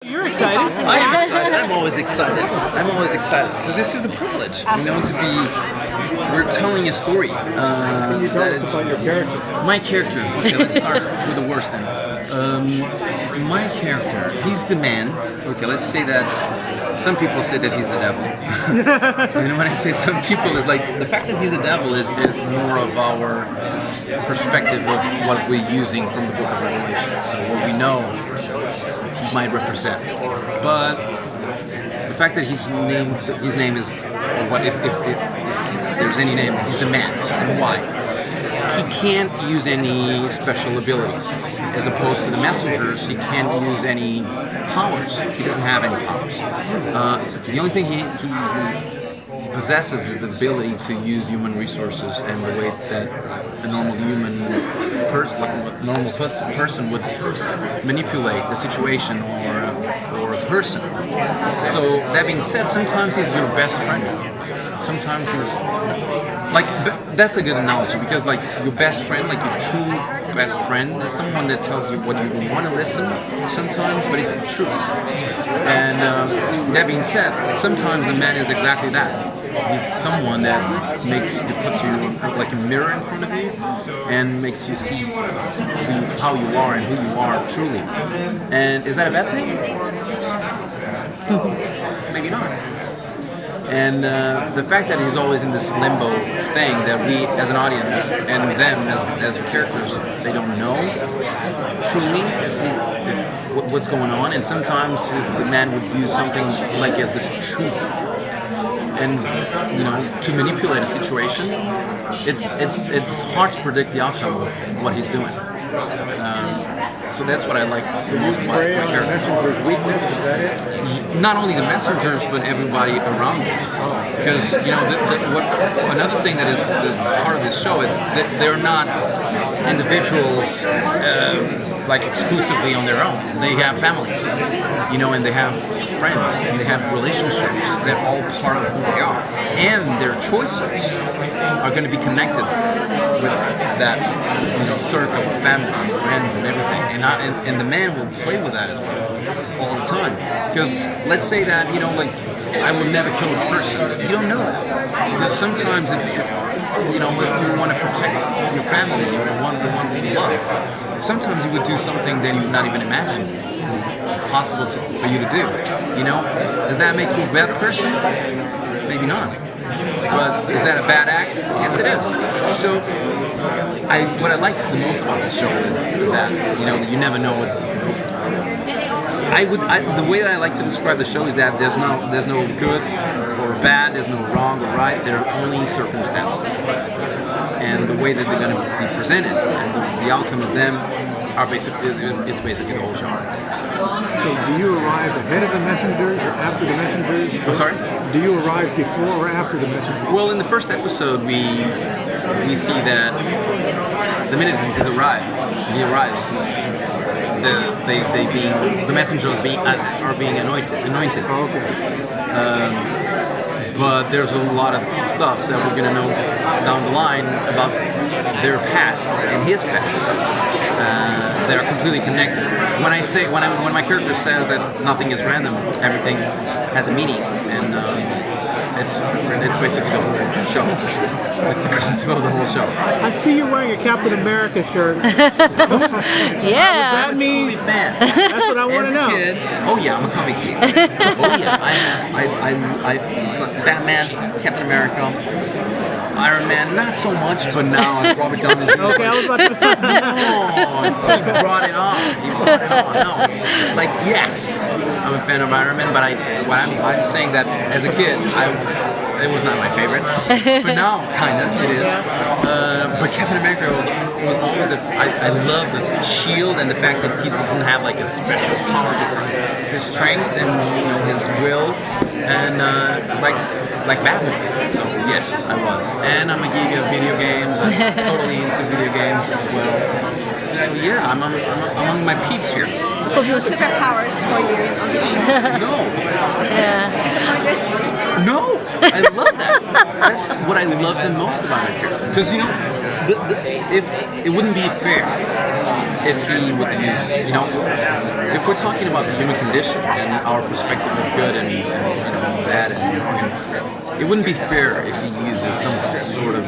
You're excited. I am excited. I'm always excited. I'm always excited because this is a privilege, to be. We're telling a story. Can you tell us about your character? My character. Okay, let's start with the worst then. My character. He's the man. Okay, let's say that. Some people say that he's the devil. And when I say some people, it's like the fact that he's the devil is more of our perspective of what we're using from the Book of Revelation. So what we know he might represent, but the fact that his name is, or what if there's any name, he's the man. And why? He can't use any special abilities, as opposed to the messengers. He can't use any powers. He doesn't have any powers. The only thing he possesses is the ability to use human resources and the way that a normal human person, like a normal person, would manipulate a situation or a person. So that being said, sometimes he's your best friend. Sometimes he's like, that's a good analogy, because like your best friend, like your true best friend, is someone that tells you what you want to listen sometimes, but it's the truth. And that being said, sometimes the man is exactly that. He's someone that puts you like a mirror in front of you and makes you see how you are and who you are truly. And is that a bad thing? Maybe not. And the fact that he's always in this limbo thing that we as an audience and them as characters, they don't know truly if what's going on. And sometimes the man would use something like as the truth. And to manipulate a situation, it's hard to predict the outcome of what he's doing. So that's what I like the most about my character. Messenger's weakness, is that it? Not only the messengers, but everybody around them. Because another thing that's part of this show is that they're not individuals like exclusively on their own. They have families, and they have friends, and they have relationships. They're all part of who they are, and their choices are going to be connected with that circle of family, friends, and everything. And the man will play with that as well all the time. Because let's say that I will never kill a person. You don't know that, because sometimes if you want to protect your family or the ones that you love, sometimes you would do something that you would not even imagine possible for you to do. Does that make you a bad person? Maybe not. But is that a bad act? Yes, it is. So what I like the most about the show is that you never know what. The way that I like to describe the show is that there's no good or bad, there's no wrong or right. There are only circumstances, and the way that they're going to be presented and the outcome of them are basically the whole show. So do you arrive ahead of the messengers or after the messengers? I'm sorry? Do you arrive before or after the messengers? Well, in the first episode, we see that the minute he arrives, the messengers are being anointed. Oh, okay. But there's a lot of stuff that we're gonna know down the line about their past and his past. They're completely connected. When my character says that nothing is random, everything has a meaning, and it's basically the whole show. It's the concept of the whole show. I see you wearing a Captain America shirt. Yeah. Does that mean? I'm a fan. That's what I want As to a know. kid, I'm a comic geek. Oh yeah, I Batman, Captain America, Iron Man, not so much, but now Robert Downey Jr. Okay, I was about to. No, he brought it on. No, like yes, I'm a fan of Iron Man, but I'm saying that as a kid, it was not my favorite, but now kinda it is. But Captain America was always I love the shield and the fact that he doesn't have like a special power, just his strength and his will, and like Batman. So yes, I was, and I'm a geek of video games. I'm totally into video games as well. So yeah, I'm among my peeps here. So no superpowers for you on the show. No. Yeah. Disappointed? No, I love that. That's what I love the most about my character. Because if it wouldn't be fair if he would use, if we're talking about the human condition and our perspective of good and bad, it wouldn't be fair if he uses some sort of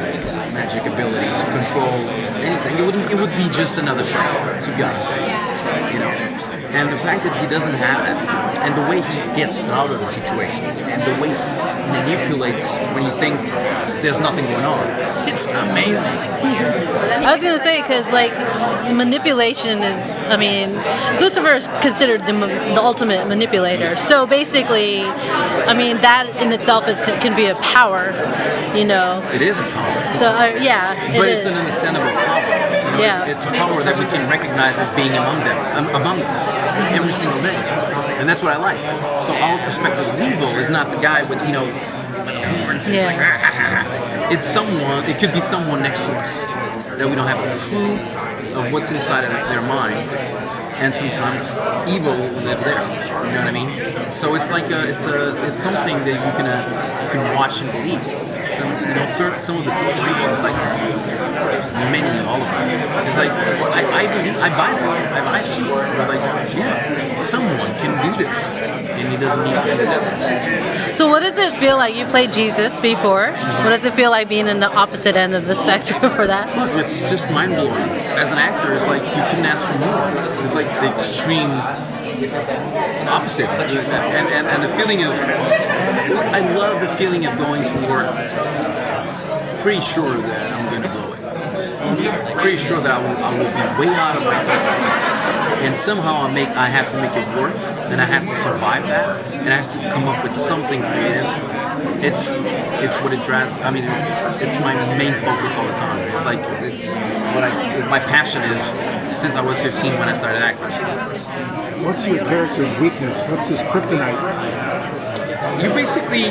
magic ability to control anything. It would be just another show, to be honest with you. And the fact that he doesn't have that, and the way he gets out of the situations, and the way he manipulates when you think there's nothing going on, it's amazing. I was gonna say, because like manipulation is, I mean, Lucifer is considered the ultimate manipulator. So basically, I mean, that in itself can be a power, It is a power. So yeah, But it's an understandable power. Yeah. It's a power that we can recognize as being among us every single day, and that's what I like. So our perspective of evil is not the guy with the horns. And like, it's someone. It could be someone next to us that we don't have a clue of what's inside of their mind, and sometimes evil lives there. You know what I mean? So it's like it's something that you can watch and believe. Some of the situations, like many, all of them. It's like I believe, I buy that. It's like, yeah, someone can do this, and he doesn't need to be the devil. So what does it feel like? You played Jesus before. What does it feel like being in the opposite end of the spectrum for that? Look, it's just mind blowing. As an actor, it's like you couldn't ask for more. It's like the extreme opposite, and the feeling of, I love the feeling of going to work pretty sure that I'm going to blow it. Pretty sure that I will be way out of my comfort zone, and somehow I have to make it work, and I have to survive that, and I have to come up with something creative. It's what it drives. I mean, it's my main focus all the time. It's like it's what my passion is since I was 15 when I started acting. What's your character's weakness? What's his kryptonite? You basically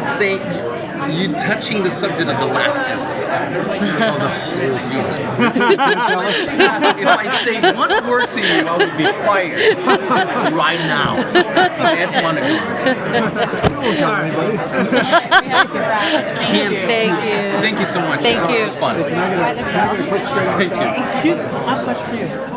say you touching the subject of the last episode of the whole season. If I say one word to you, I will be fired right now at WonderCon. Thank you. Thank you so much. Thank you. It was fun. Thank you.